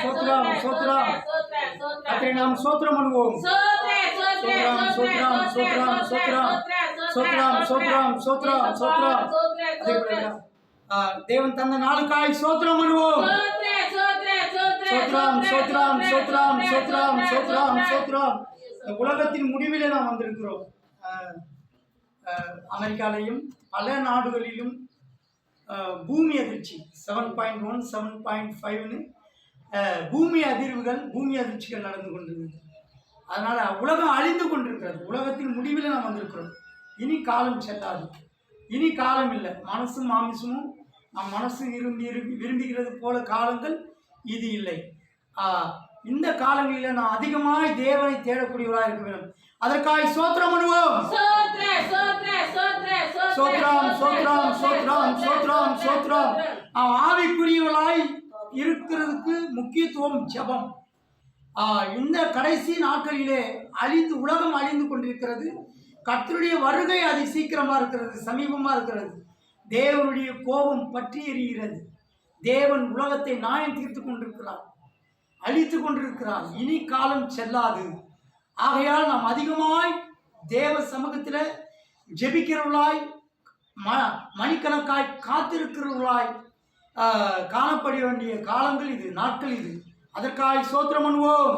சோத்ரம் சோத்ரம். கர்த்தரை நாம் சோத்ரம் பண்ணுவோம். சோத்ரம் சோத்ரம் சோத்ரம் சோத்ரம் சோத்ரம் சோத்ரம் சோத்ரம் சோத்ரம். தேவன் தந்த நாளுக்காய் சோத்ரம் பண்ணுவோம். சோத்ரம் சோத்ரம் சோத்ரம் சோத்ரம் சோத்ரம் சோத்ரம். உலகத்தின் முடிவிலே நாம் வந்திருக்கிறோம். அமெரிக்காலையும் பல நாடுகளிலும் பூமி அதிர்ச்சி 7.1 7.5ன்னு பூமி அதிர்ச்சிகள் நடந்து கொண்டிருக்கிறது. அதனால் உலகம் அழிந்து கொண்டிருக்கிறது. உலகத்தின் முடிவில் நாம் வந்திருக்கிறோம். இனி காலம் செல்லாது. இனி காலம் இல்லை. மனசும் மாமிசமும் நம் மனசு விரும்புகிறது போல காலங்கள் இது இல்லை. இந்த காலங்களில் நாம் அதிகமாய் தேவனை தேடக்கூடியவராக இருக்க வேண்டும். அதற்காக சோத்திரம் பண்ணுவோம். சோத்ரம் சோத்ரம் சோத்ரம் சோத்ரம் சோத்ரம். ஆவிக்குரியவர்களாய் இருக்கிறதுக்கு முக்கியத்துவம் ஜெபம். இந்த கடைசி நாட்களிலே உலகம் அழிந்து கொண்டிருக்கிறது. கர்த்தருடைய வருகை அதி சீக்கிரமாக இருக்கிறது, சமீபமாக இருக்கிறது. தேவனுடைய கோபம் பற்றி எரிகிறது. தேவன் உலகத்தை நியாயம் தீர்த்து கொண்டிருக்கிறார், அழித்து கொண்டிருக்கிறார். இனி காலம் செல்லாது. ஆகையால் நாம் அதிகமாய் தேவ சமூகத்தில் ஜெபிக்கிறவர்களாய் மணிக்கணக்காய் காத்திருக்கிறவர்களாய் காணப்பட வேண்டிய காலங்கள் இது, நாட்கள் இது. அதற்காக சோத்திரம் பண்ணுவோம்.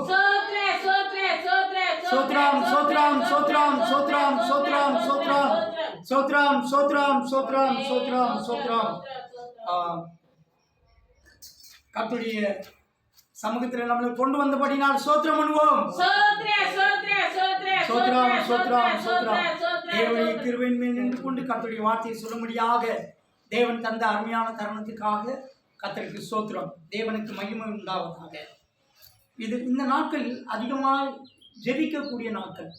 சோத்ரம் சோத்ரம் சோத்ரம் சோத்ரம் சோத்ரம் சோத்ரம் சோத்ரம் சோத்ரம் சோத்ரம் சோத்ரம் சோத்ரம். கர்த்தருடைய சமூகத்தில் நம்மளை கொண்டு வந்தபடினால் சோத்திரம் பண்ணுவோம். சோத்ரம் சோத்ரம் சோத்ரம். தேவனுடைய கிருபையின் மேல் நின்று கொண்டு கர்த்தருடைய வார்த்தையை சொல்லும்படியாக தேவன் தந்த அருமையான தருணத்துக்காக கர்த்தருக்கு சோத்திரம். தேவனுக்கு மகிமை உண்டாவதாக. இந்த நாட்கள் அதிகமாக ஜெபிக்கக்கூடிய நாட்கள்.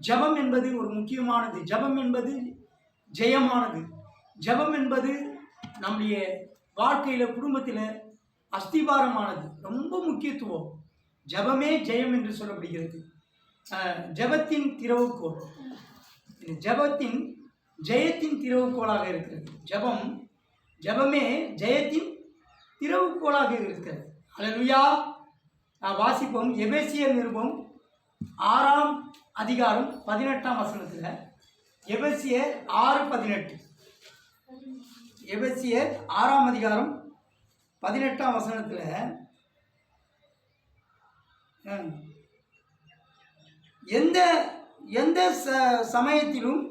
ஜெபம் என்பது ஒரு முக்கியமானது. ஜெபம் என்பது ஜெயமானது. ஜெபம் என்பது நம்முடைய வாழ்க்கையில் குடும்பத்தில் அஸ்திபாரமானது. ரொம்ப முக்கியத்துவம். ஜெபமே ஜெயம் என்று சொல்லப்படுகிறது. ஜெபத்தின் திறவுகோல், ஜெபத்தின் ஜெயத்தின் திறவுகோலாக இருக்கிறது. ஜெபமே ஜெயத்தின் திறவுகோலாக இருக்கிறது. அல்லேலூயா. வாசிப்போம். எபேசியர் நிருபம் 6ஆம் அதிகாரம் 18ஆம் வசனத்தில். எபேசியர் 6:18. எபேசியர் 6ஆம் அதிகாரம் 18ஆம் வசனத்தில் எந்த சமயத்திலும்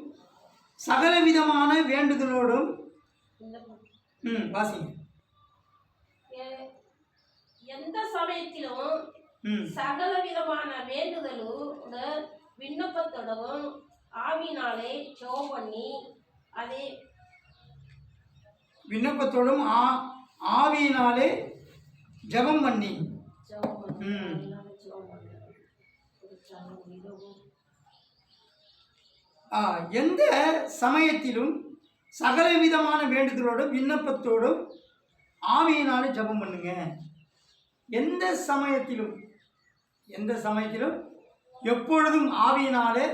சகலவிதமான வேண்டுதலோடும் வாசிங்க. எந்த சமயத்திலும் சகலவிதமான வேண்டுதலோட விண்ணப்பத்தோடவும் ஆவினாலே ஜெபம் பண்ணி அதே விண்ணப்பத்தோடும் ஆவியினாலே ஜெபம் பண்ணி எந்த சமயத்திலும் சகலவிதமான வேண்டுதலோடும் விண்ணப்பத்தோடும் ஆவியினாலே ஜெபம் பண்ணுங்க. எந்த சமயத்திலும் எப்பொழுதும் ஆவியினாலே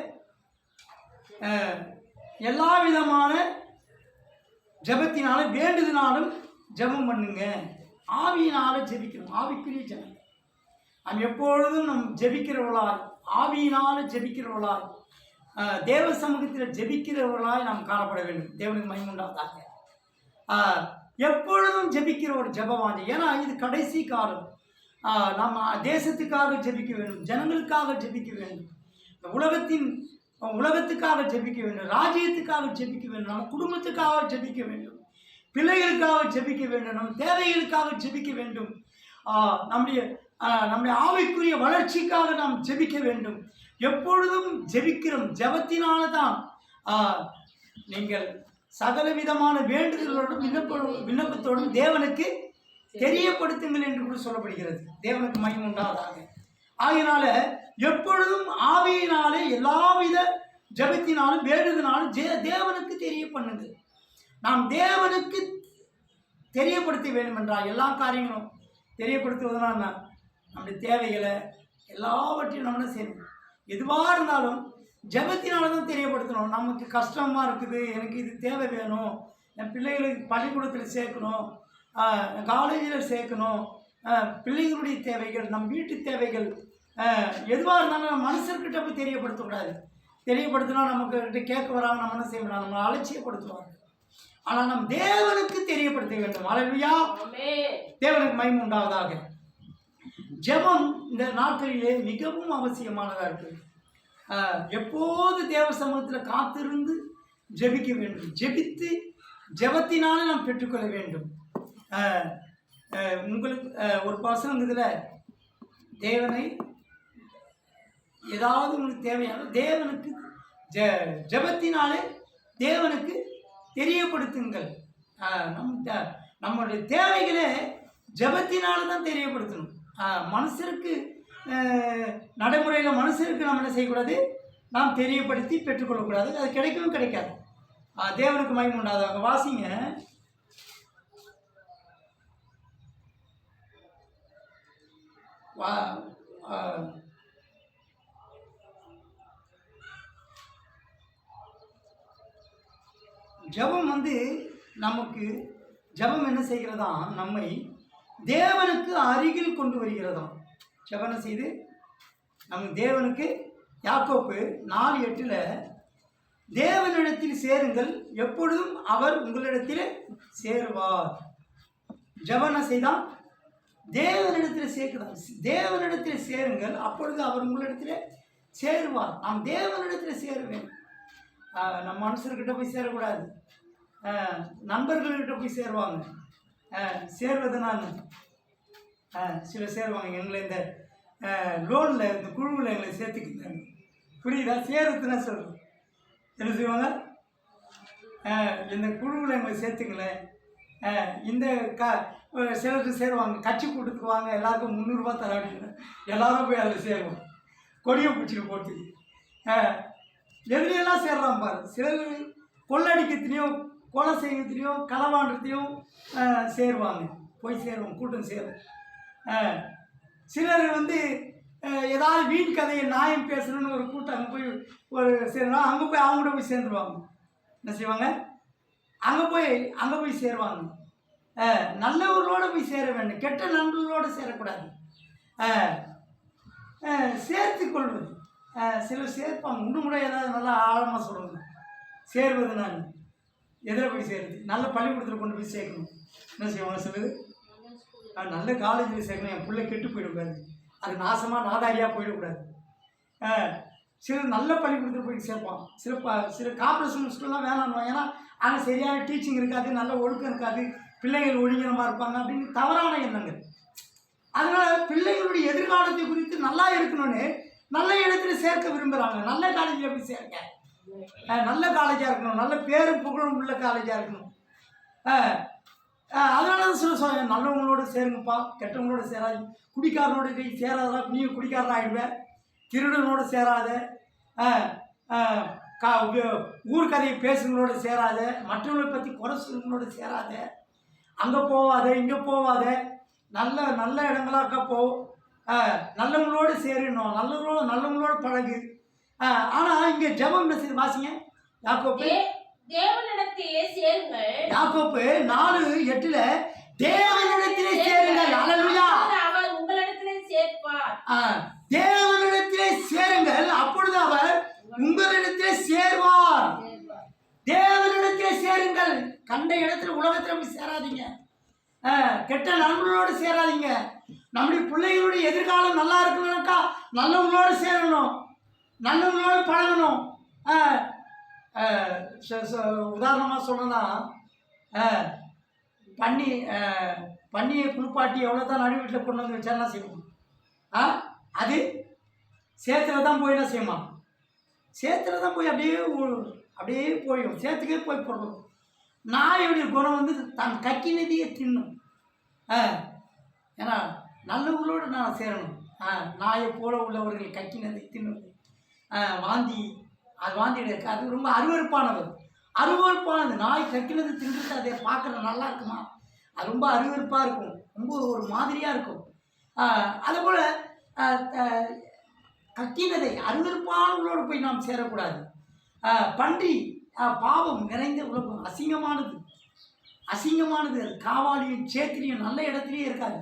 எல்லா விதமான ஜெபத்தினாலும் வேண்டுதனாலும் ஜெபம் பண்ணுங்க. ஆவியினால ஜெபிக்கணும். ஆவிக்குரிய ஜெபம். நாம் எப்பொழுதும் நம் ஜெபிக்கிறவர்களாய், ஆவியினால ஜெபிக்கிறவர்களாய், தேவ சமூகத்தில் ஜெபிக்கிறவர்களாய் நாம் காணப்பட வேண்டும். தேவனுக்கு மகிமை உண்டாவதாக. எப்பொழுதும் ஜெபிக்கிற ஒரு ஜெபவாஞ்சை. ஏன்னா இது கடைசி காலம். நம்ம தேசத்துக்காக ஜெபிக்க வேண்டும், ஜனங்களுக்காக ஜெபிக்க வேண்டும், உலகத்துக்காக ஜெபிக்க வேண்டும், ராஜ்யத்துக்காக ஜெபிக்க வேண்டும், நம்ம குடும்பத்துக்காக ஜெபிக்க வேண்டும், பிள்ளைகளுக்காக ஜெபிக்க வேண்டும், நம் தேவைகளுக்காக ஜெபிக்க வேண்டும், நம்முடைய ஆவிக்குரிய வளர்ச்சிக்காக நாம் ஜெபிக்க வேண்டும். எப்பொழுதும் ஜெபிக்கிறோம். ஜெபத்தினால தான் நீங்கள் சகலவிதமான வேண்டுதலோடும் விண்ணப்பத்தோடும் தேவனுக்கு தெரியப்படுத்துங்கள் என்று கூட சொல்லப்படுகிறது. தேவனுக்கு மகிமை உண்டாவதாக. ஆகையினால எப்பொழுதும் ஆவியினாலே எல்லாவித ஜெபத்தினாலும் வேண்டுதனாலும் தேவனுக்கு தெரிய பண்ணுங்கள். நாம் தேவனுக்கு தெரியப்படுத்த வேண்டும் என்றால் எல்லா காரியங்களும் தெரியப்படுத்துவதனால் நம்முடைய தேவைகளை எல்லாவற்றையும் நம்ம செய்யணும். எதுவாக இருந்தாலும் ஜெபத்தினால தான் தெரியப்படுத்தணும். நமக்கு கஷ்டமாக இருக்குது, எனக்கு இது தேவை வேணும், என் பிள்ளைகளுக்கு பள்ளிக்கூடத்தில் சேர்க்கணும், காலேஜில் சேர்க்கணும், பிள்ளைகளுடைய தேவைகள், நம் வீட்டு தேவைகள், எதுவாக இருந்தாலும் நம்ம மனுஷர்கிட்ட போய் தெரியப்படுத்தக்கூடாது. தெரியப்படுத்தினா நமக்கு கேட்க வராமல் நம்ம என்ன செய்ய முடியாது, நம்மளை அலட்சியப்படுத்துவாங்க. ஆனால் நம் தேவனுக்கு தெரியப்படுத்த வேண்டும். அல்லேலூயா, தேவனுக்கு மகிமை உண்டாவதாக. ஜெபம் இந்த நாட்களிலே மிகவும் அவசியமானதாக இருக்குது. எப்போது தேவ சமூகத்தில் காத்திருந்து ஜெபிக்க வேண்டும். ஜெபித்து ஜெபத்தினாலே நாம் பெற்றுக்கொள்ள வேண்டும். உங்களுக்கு ஒரு வசனம் இதில், தேவனை ஏதாவது உங்களுக்கு தேவையான தேவனுக்கு ஜெபத்தினாலே தேவனுக்கு தெரியப்படுத்துங்கள். நம்மளுடைய தேவைகளை ஜெபத்தினால தான் தெரியப்படுத்தணும். மனுஷருக்கு நடைமுறையில் மனுஷருக்கு நம்ம என்ன செய்யக்கூடாது, நாம் தெரியப்படுத்தி பெற்றுக்கொள்ளக்கூடாது. அது கிடைக்கவும் கிடைக்காது. தேவனுக்கு மகிமை உண்டாதாக. வாசிங்க ஜெபம் நமக்கு ஜெபம் என்ன செய்கிறதா, நம்மை தேவனுக்கு அருகில் கொண்டு வருகிறதாம். ஜெபம் செய்து நம்ம தேவனுக்கு, யாக்கோப்பு 4:8 தேவனிடத்தில் சேருங்கள், எப்பொழுதும் அவர் உங்களிடத்தில் சேருவார். ஜெபம் செய்தான் தேவனிடத்தில் சேர்க்கிறார். தேவனிடத்தில் சேருங்கள், அப்பொழுது அவர் உங்களிடத்தில் சேருவார். நாம் தேவனிடத்தில் சேருவேன். நம்ம மனுஷர்கிட்ட போய் சேரக்கூடாது. நண்பர்கள்கிட்ட போய் சேருவாங்க. சேர்வது நான் சில சேருவாங்க. எங்களை இந்த லோனில் இந்த குழுவில் எங்களை சேர்த்துக்கிட்டாங்க. புரியுதா? சேருதுன்னா சொல்கிறேன். என்ன செய்வாங்க, இந்த குழுவில் எங்களை சேர்த்துங்களேன். இந்த சிலருக்கு சேருவாங்க, கட்சி கூட்டத்துக்கு வாங்க, எல்லாருக்கும் 300 ரூபா தர அப்படின்னு எல்லாரும் போய் அதில் சேருவோம். கொடியை பிடிச்சிட்டு போட்டு எதுலையெல்லாம் சேர்றான் பாரு. சிலர் கொள்ளடிக்கிறதுலையும் கொலை செய்யறதுலையும் களவாண்டுறதையும் சேருவாங்க. போய் சேருவோம், கூட்டம் சேரும். சிலர் ஏதாவது வீண் கதையை நியாயம் பேசணும்னு ஒரு கூட்டம் அங்கே போய் ஒரு சேருவாங்க. அங்கே போய் அவங்கள்ட போய் சேர்ந்துருவாங்க. என்ன செய்வாங்க, அங்கே போய் சேருவாங்க. நல்லவர்களோடு போய் சேர வேண்டும், கெட்ட நண்பர்களோடு சேரக்கூடாது. சேர்த்து கொள்வது. சிலர் சேர்ப்பாங்க. இன்னும் கூட ஏதாவது நல்லா ஆழமாக சொல்லுங்க. சேருவது நான் எதில் போய் சேருது, நல்ல பள்ளிக்கூடத்தில் கொண்டு போய் சேர்க்கணும். என்ன செய்வாங்க சொல்லுது, நல்ல காலேஜில் சேர்க்கணும், என் பிள்ளை கெட்டு போயிடக்கூடாது, அது நாசமாக நாதாரியாக போயிடக்கூடாது. சிலர் நல்ல பள்ளிக்கூடத்தில் போய் சேர்ப்பான். சில கார்ப்பரேஷன் ஸ்கூல்லாம் வேணாம், ஏன்னா அங்கே சரியான டீச்சிங் இருக்காது, நல்ல ஒழுக்கம் இருக்காது, பிள்ளைகள் ஒழுங்கினமாக இருப்பாங்க அப்படின்னு தவறான எண்ணங்கள். அதனால் பிள்ளைகளுடைய எதிர்காலத்தை குறித்து நல்லா இருக்கணும்னு நல்ல இடத்துல சேர்க்க விரும்புகிறாங்க. நல்ல காலேஜில் போய் சேர்க்க, நல்ல காலேஜாக இருக்கணும், நல்ல பேரும் புகழும் உள்ள காலேஜாக இருக்கணும். அதனால தான் சொல்ல நல்லவங்களோட சேருங்கப்பா, கெட்டவங்களோட சேராது. குடிக்காரனோட சேராதா, நீயும் குடிக்காரன் ஆகிடுவேன். திருடனோட சேராத, ஊர் கதையை பேசுங்களோட சேராத, மற்றவங்களை பற்றி குறை சொல்லுங்களோட சேராத, அங்கே போவாத இங்கே போவாத, நல்ல நல்ல இடங்களாக்கா போ, நல்லவங்களோடு சேரணும், நல்லவங்களோட பழகு. ஆனால் இங்கே ஜெபம் என்ன செய்து வாசிங்க. யாக்கோப்பு தேவனிடத்திலே சேருங்கள். யாக்கோப்பு 4:8 தேவனிடத்திலே சேருங்கள். அல்லேலூயா, அவர் உங்களிடத்திலே சேர்ப்பார். தேவனிடத்திலே சேருங்கள், அப்பொழுது அவர் உங்களிடத்திலே சேர்வார். தேவனிடத்திலே சேருங்கள். கண்ட இடத்துல உலகத்தில் போய் சேராதீங்க. கெட்ட நண்பர்களோடு சேராதீங்க. நம்முடைய பிள்ளைகளுடைய எதிர்காலம் நல்லா இருக்கணும்னாக்கா நல்லவங்களோடு சேரணும், நல்லவங்களோடு பழகணும். உதாரணமாக சொல்லணும்னா, பன்னியை குளிப்பாட்டி எவ்வளோ தான் நடு வீட்டில் கொண்டு வந்து வச்சா என்ன செய்வோம், அது சேத்துல தான் போய் என்ன செய்யுமா, சேத்துல தான் போய் அப்படியே போயிடும், சேத்துக்கே போய் போடுறோம். நாயுடைய குணம் தன் கக்கினதையே தின்னும். ஏன்னா நல்லவங்களோடு நான் சேரணும். நாயை போல உள்ளவர்கள் கக்கினதை தின்னுவது, வாந்தி எடுக்க, அது ரொம்ப அருவருப்பானது. நாய் கக்கினது தின்னுட்டு அதை பார்க்குற நல்லா இருக்குமா, அது ரொம்ப அருவருப்பாக இருக்கும், ரொம்ப ஒரு மாதிரியாக இருக்கும். அதுபோல் கக்கினதை அருவருப்பானவர்களோடு போய் நாம் சேரக்கூடாது. பன்றி பாவம் நிறைந்த உலகம், அசிங்கமானது. அது காவாலியும் சேத்திரியும் நல்ல இடத்துலையே இருக்காது.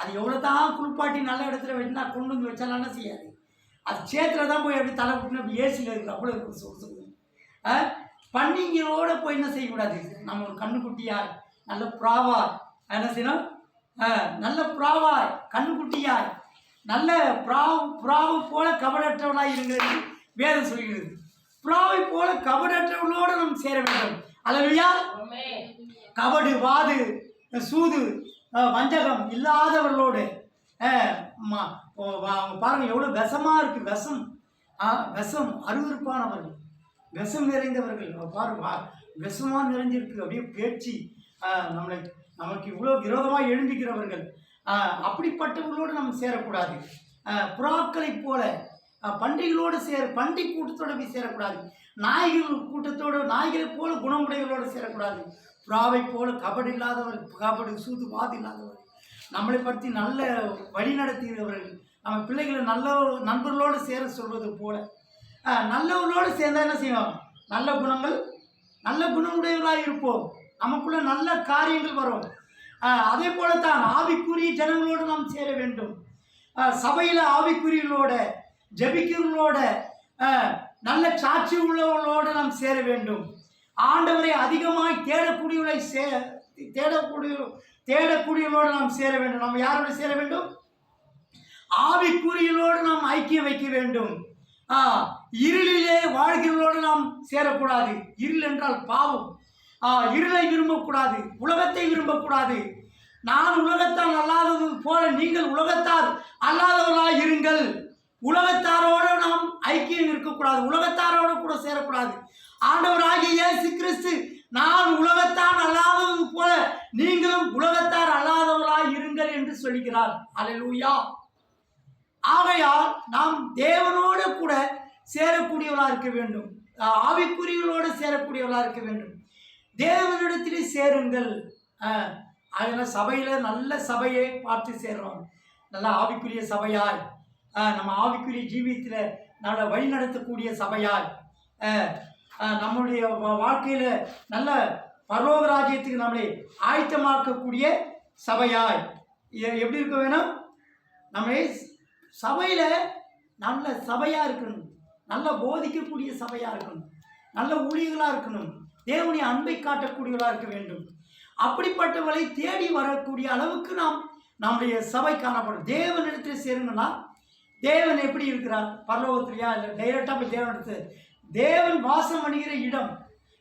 அது எவ்வளோ தான் குளிப்பாட்டி நல்ல இடத்துல வெட்டினா கொண்டு வந்து வச்சாலும் செய்யாது. அது சேத்துல தான் போய் அப்படி தலை விட்டுன்னு அப்படி ஏசியில் இருக்குது, அவ்வளோ இருக்கும் சொல். பன்னிங்களோட போய் என்ன செய்யக்கூடாது, நம்ம ஒரு கண்ணுக்குட்டியாய் நல்ல புறாவாய் என்ன செய்யணும், நல்ல புறாவாய் கண்ணுக்குட்டியாய் நல்ல புறாவை போல கபடற்றவளாய் இருங்கிறது வேதம் சொல்கிறது. புறாவை போல கபடற்றவளோடு நம்ம சேர வேண்டும். அல்லேலூயா. கபடு, வாது, சூது, வஞ்சகம் இல்லாதவர்களோடு பாருங்கள் எவ்வளோ விஷமாக இருக்குது. விஷம் அருவருப்பானவர்கள், விஷம் நிறைந்தவர்கள் பாருங்க, விஷமாக நிறைஞ்சிருக்கு. அப்படியே பேச்சு நமக்கு இவ்வளோ விரோதமாக எழும்பிக்கிறவர்கள், அப்படிப்பட்டவர்களோடு நம்ம சேரக்கூடாது. புறாக்களை போல பண்டிகளோடு பண்டி கூட்டத்தோடு போய் சேரக்கூடாது. நாய்களை போல குணமுடையவர்களோடு சேரக்கூடாது. புறாவை போல கபடு இல்லாதவர்கள், கபடு சூது வாது இல்லாதவர்கள், நம்மளை பற்றி நல்ல வழி நடத்துகிறவர்கள், நம்ம பிள்ளைகளை நல்ல நண்பர்களோடு சேர சொல்வது போல நல்லவர்களோடு சேர்ந்தால் என்ன செய்வோம், நல்ல குணங்கள் நல்ல குணமுடையவர்களாக இருப்போம், நமக்குள்ள நல்ல காரியங்கள் வரும். அதே போலத்தான் ஆவிக்குரிய ஜனங்களோடு நாம் சேர வேண்டும். சபையில் ஆவிக்குரியர்களோட ஜெபிக்கிறவர்களோட நல்ல சாட்சி உள்ளவர்களோடு நாம் சேர வேண்டும். ஆண்டவரை அதிகமாய் தேடக்கூடியவர்களோடு நாம் சேர வேண்டும். நம்ம யாரோட சேர வேண்டும், ஆவிக்குரியர்களோடு நாம் ஐக்கியம் வைக்க வேண்டும். இருளிலே வாழ்கிறவர்களோடு நாம் சேரக்கூடாது. இருள் என்றால் பாவம். இருளை விரும்பக்கூடாது, உலகத்தை விரும்பக்கூடாது. நான் உலகத்தால் அல்லாதது போல நீங்கள் உலகத்தார் அல்லாதவர்களாக இருங்கள். உலகத்தாரோடு நாம் ஐக்கியம் இருக்கக்கூடாது, உலகத்தாரோடு கூட சேரக்கூடாது. ஆண்டவராகிய இயேசு கிறிஸ்து நான் உலகத்தார் அல்லாதது போல நீங்களும் உலகத்தார் அல்லாதவர்களாக இருங்கள் என்று சொல்கிறார். அல்லேலூயா. ஆகையால் நாம் தேவனோடு கூட சேரக்கூடியவர்களாக இருக்க வேண்டும், ஆவிக்குரியவர்களோடு சேரக்கூடியவர்களாக இருக்க வேண்டும். தேவனிடத்திலே சேருங்கள். அதனால் சபையில் நல்ல சபையை பார்த்து சேர்றோம், நல்ல ஆவிக்குரிய சபையாய், நம்ம ஆவிக்குரிய ஜீவியத்தில் நல்ல வழி நடத்தக்கூடிய சபையாய், நம்முடைய வாழ்க்கையில் நல்ல பரலோக ராஜ்யத்துக்கு நம்மளை ஆயத்தமாக்கக்கூடிய சபையாய் எப்படி இருக்க வேணும், நம்மளை சபையில் நல்ல சபையாக இருக்கணும், நல்ல போதிக்கக்கூடிய சபையாக இருக்கணும், நல்ல ஊழியர்களாக இருக்கணும், தேவனுடைய அன்பை காட்டக்கூடியவர்களாக இருக்க வேண்டும். அப்படிப்பட்டவர்களை தேடி வரக்கூடிய அளவுக்கு நம்முடைய சபை காணப்படும். தேவனிடத்தில் சேருங்கன்னா தேவன் எப்படி இருக்கிறார், பரலோகத்திலையா இல்லை டைரெக்டாக போய் தேவனிடத்து, தேவன் வாசம் பண்ணுகிற இடம்,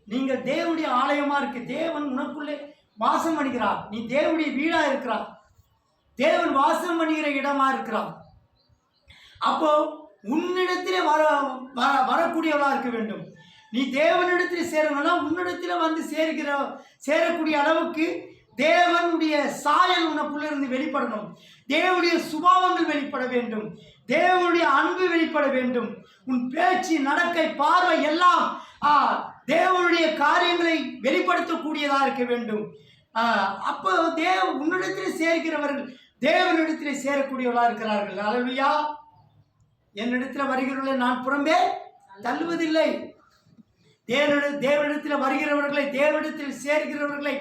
நீங்கள் தேவனுடைய ஆலயமாக இருக்கு, தேவன் உனக்குள்ளே வாசம் பண்ணுகிறார், நீ தேவனுடைய வீடாக இருக்கிறார், தேவன் வாசம் பண்ணுகிற இடமா இருக்கிறார். அப்போ உன்னிடத்திலே வரக்கூடியவளாக இருக்க வேண்டும். நீ தேவனிடத்தில் சேரணும்னா உன்னிடத்தில் வந்து சேரக்கூடிய அளவுக்கு தேவனுடைய சாயல் உனக்குள்ள இருந்து வெளிப்படணும், தேவனுடைய சுபாவங்கள் வெளிப்பட வேண்டும், தேவனுடைய அன்பு வெளிப்பட வேண்டும். உன் பேச்சு, நடக்கை, பார்வை எல்லாம் தேவனுடைய காரியங்களை வெளிப்படுத்தக்கூடியதாக இருக்க வேண்டும். அப்போ உன்னிடத்தில் சேர்க்கிறவர்கள் தேவனிடத்தில் சேரக்கூடியவர்களாக இருக்கிறார்கள். அல்லேலூயா. என்னிடத்தில் வருகிறவர்களை நான் புறம்பே தள்ளுவதில்லை. தேவனிடத்தில் வருகிறவர்களை, தேவனிடத்தில் சேர்க்கிறவர்களை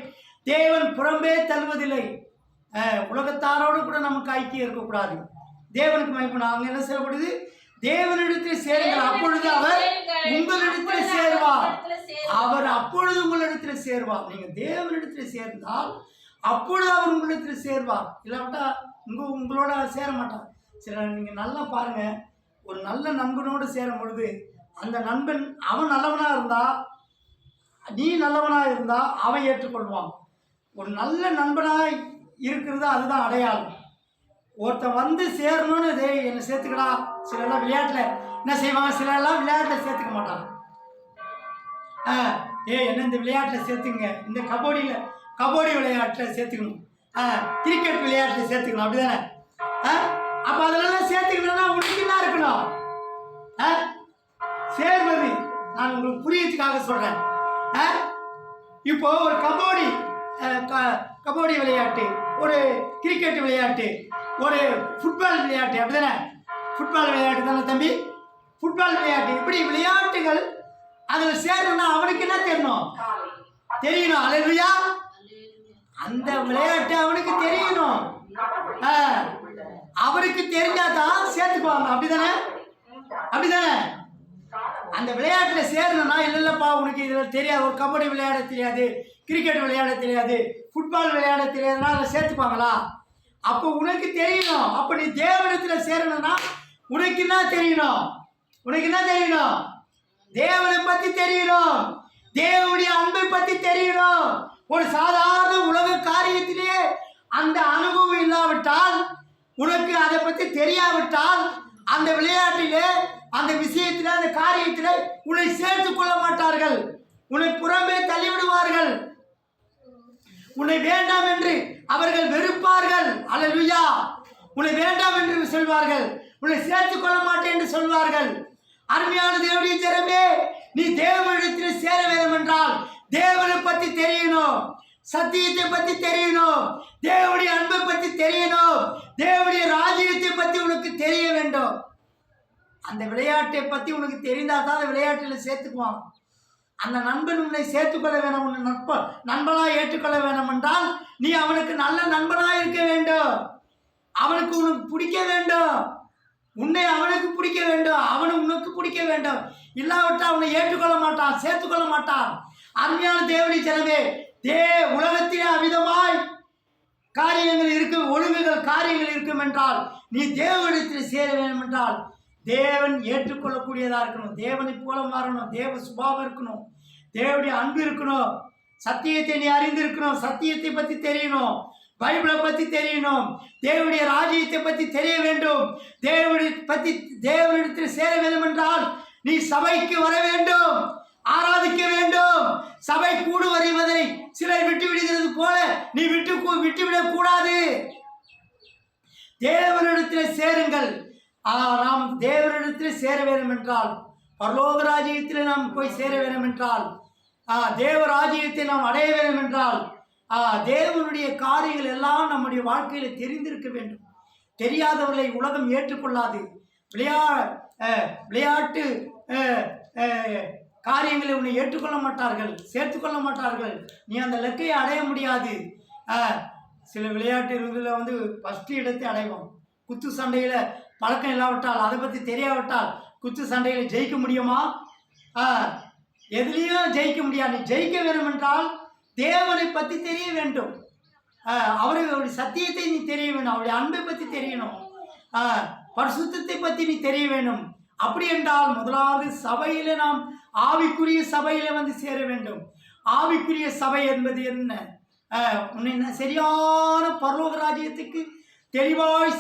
தேவன் புறம்பே தள்ளுவதில்லை. உலகத்தாரோடு கூட நமக்கு ஐக்கியம் இருக்கக்கூடாது. தேவனுக்கு மகிமை. அவங்க என்ன செய்யப்படுது, தேவனிடத்தில் சேருங்கள், அப்பொழுது அவர் உங்களிடத்தில் சேர்வார். அவர் அப்பொழுது உங்களிடத்தில் சேர்வார். நீங்கள் தேவனிடத்தில் சேர்ந்தால் அப்பொழுது அவர் உங்களிடத்தில் சேர்வார். இல்லாவிட்டா உங்களோட சேர மாட்டார். சில நீங்கள் நல்லா பாருங்கள், ஒரு நல்ல நண்பனோடு சேரும் பொழுது அந்த நண்பன் அவன் நல்லவனாக இருந்தால், நீ நல்லவனாக இருந்தால் அவன் ஏற்றுக்கொள்வான். ஒரு நல்ல நண்பனாக இருக்கிறது அதுதான் அடையாளம். ஒருத்தன் வந்து சேரணும்னு என்னை சேர்த்துக்கடா. சிலெல்லாம் விளையாட்டில் என்ன செய்வாங்க, சிலெல்லாம் விளையாட்டில் சேர்த்துக்க மாட்டாங்க. என்ன இந்த விளையாட்டில் சேர்த்துங்க, இந்த கபடி விளையாட்டில் சேர்த்துக்கணும், கிரிக்கெட் விளையாட்டில் சேர்த்துக்கணும், அப்படி தானே? அப்போ அதெல்லாம் சேர்த்துக்கணும்னா உனக்கு என்ன இருக்கணும், சேர்வது. நான் உங்களுக்கு புரியறதுக்காக சொல்கிறேன். இப்போ ஒரு கபடி விளையாட்டு, ஒரு கிரிக்கெட் விளையாட்டு, ஒரு ஃபுட்பால் விளையாட்டு, அப்படி தானே? ஃபுட்பால் விளையாட்டு தானே தம்பி? ஃபுட்பால் விளையாட்டு, இப்படி விளையாட்டுகள் அதில் சேரணும்னா அவனுக்கு என்ன தெரியணும்? அல்லேலூயா. அந்த விளையாட்டு அவனுக்கு தெரியணும். அவருக்கு தெரிஞ்சாதான் சேர்த்துக்குவாங்க. அப்படிதானே? அப்படிதானே? அந்த விளையாட்டில் சேரணும்னா இல்லைப்பா உனக்கு இதில் தெரியாது, ஒரு கபடி விளையாட தெரியாது, கிரிக்கெட் விளையாட தெரியாது, ஃபுட்பால் விளையாட தெரியாதுன்னா அதில் சேர்த்துப்பாங்களா? அப்போ உனக்கு தெரியணும். அப்போ நீ தேவனிடத்தில் சேரணும்னா உனக்கு என்ன தெரியணும்? உனக்கு என்ன தெரியணும்? தேவனை பற்றி தெரியணும், தேவனுடைய அன்பை பற்றி தெரியணும். ஒரு சாதாரண உலக காரியத்திலே அந்த அனுபவம் இல்லாவிட்டால், உனக்கு அதை பற்றி தெரியாவிட்டால், அந்த விளையாட்டிலே அந்த விஷயத்தில் அந்த காரியத்தில் உன்னை சேர்த்து கொள்ள மாட்டார்கள், உன்னை புறம்பே தள்ளிவிடுவார்கள், உன்னை வேண்டாம் என்று அவர்கள் வெறுப்பார்கள். அல்லேலூயா! உன்னை வேண்டாம் என்று சொல்வார்கள், உன்னை சேர்த்துக் கொள்ள மாட்டேன் என்று சொல்வார்கள். அருமையான தேவனுடைய ஜனமே, நீ தேவனிடத்தில் சேர வேண்டும் என்றால் தேவனை பற்றி தெரியணும், சத்தியத்தை பற்றி தெரியணும், தேவனுடைய அன்பை பற்றி தெரியணும், தேவனுடைய ராஜ்யத்தை பற்றி உனக்கு தெரிய வேண்டும். அந்த விளையாட்டை பற்றி உனக்கு தெரிந்தால் தான் அந்த விளையாட்டில் சேர்த்துக்குவான். அந்த நண்பன் உன்னை சேர்த்துக்கொள்ள வேணும், உன்னை நண்பனாக ஏற்றுக்கொள்ள வேண்டும் என்றால் நீ அவனுக்கு நல்ல நண்பனாக இருக்க வேண்டும், அவனுக்கு உனக்கு பிடிக்க வேண்டும், உன்னை அவனுக்கு பிடிக்க வேண்டும், அவனை உனக்கு பிடிக்க வேண்டும். இல்லாவிட்டால் அவனை ஏற்றுக்கொள்ள மாட்டான், சேர்த்துக்கொள்ள மாட்டான். அருமையான தேவனுடைய ஜனமே, உலகத்திலே அவிதமாய் காரியங்கள் இருக்கும், ஒழுங்குகள் காரியங்கள் இருக்கும் என்றால் நீ தேவனிடத்தில் சேர வேண்டும் என்றால் தேவன் ஏற்றுக்கொள்ளக்கூடியதாக இருக்கணும், தேவனை போல மாறணும், தேவ சுபாவம் இருக்கணும், தேவனுடைய அன்பு இருக்கணும், சத்தியத்தை நீ அறிந்திருக்கணும், சத்தியத்தை பற்றி தெரியணும், பைபிளை பற்றி தெரியணும், தேவனுடைய ராஜ்யத்தை பற்றி தெரிய வேண்டும். தேவனிடத்தில் சேர வேண்டும் என்றால் நீ சபைக்கு வர வேண்டும், ஆராதிக்க வேண்டும். சபை கூடு வருவதை சிலர் விட்டு விடுகிறது போல நீ விட்டுவிடக் கூடாது. தேவனிடத்தில் சேருங்கள். நாம் தேவனிடத்தில் சேர வேண்டும் என்றால், பரலோக ராஜ்யத்தில் நாம் போய் சேர வேண்டும் என்றால், தேவ ராஜ்யத்தை நாம் அடைய வேண்டும் என்றால் தேவனுடைய காரியங்கள் எல்லாம் நம்முடைய வாழ்க்கையில் தெரிந்திருக்க வேண்டும். தெரியாதவர்களை உலகம் ஏற்றுக்கொள்ளாது. விளையாட்டு காரியங்களை உன்னை ஏற்றுக்கொள்ள மாட்டார்கள், சேர்த்துக்கொள்ள மாட்டார்கள். நீ அந்த இலக்கையை அடைய முடியாது. சில விளையாட்டு இதில் ஃபஸ்ட்டு இடத்தை அடைவோம். குத்து சண்டையில் பழக்கம் இல்லாவிட்டால், அதை பற்றி தெரியாவிட்டால் குத்து சண்டையில் ஜெயிக்க முடியுமா? எதுலேயும் ஜெயிக்க முடியாது. நீ ஜெயிக்க வேண்டும் என்றால் தேவனை பற்றி தெரிய வேண்டும், அவருடைய சத்தியத்தை நீ தெரிய வேண்டும், அவருடைய அன்பை பற்றி தெரியணும், பரிசுத்தத்தை பற்றி நீ தெரிய வேண்டும். அப்படி என்றால் முதலாவது சபையில் நாம் ஆவிக்குரிய சபையில் சேர வேண்டும். ஆவிக்குரிய சபை என்பது என்ன? உன்னை சரியான பரலோக ராஜ்யத்துக்கு தெளிவாய்